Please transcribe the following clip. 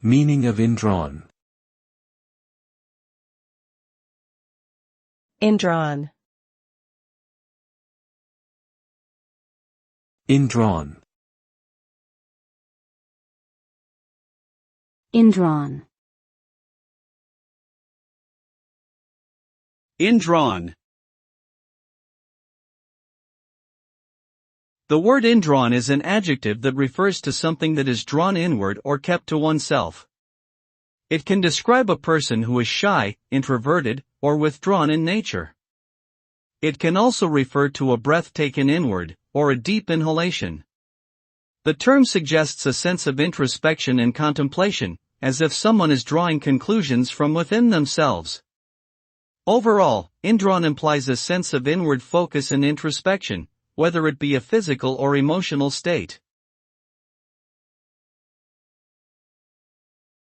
Meaning of indrawn. Indrawn. Indrawn. Indrawn. Indrawn. The word indrawn is an adjective that refers to something that is drawn inward or kept to oneself. It can describe a person who is shy, introverted, or withdrawn in nature. It can also refer to a breath taken inward, or a deep inhalation. The term suggests a sense of introspection and contemplation, as if someone is drawing conclusions from within themselves. Overall, indrawn implies a sense of inward focus and introspection, whether it be a physical or emotional state.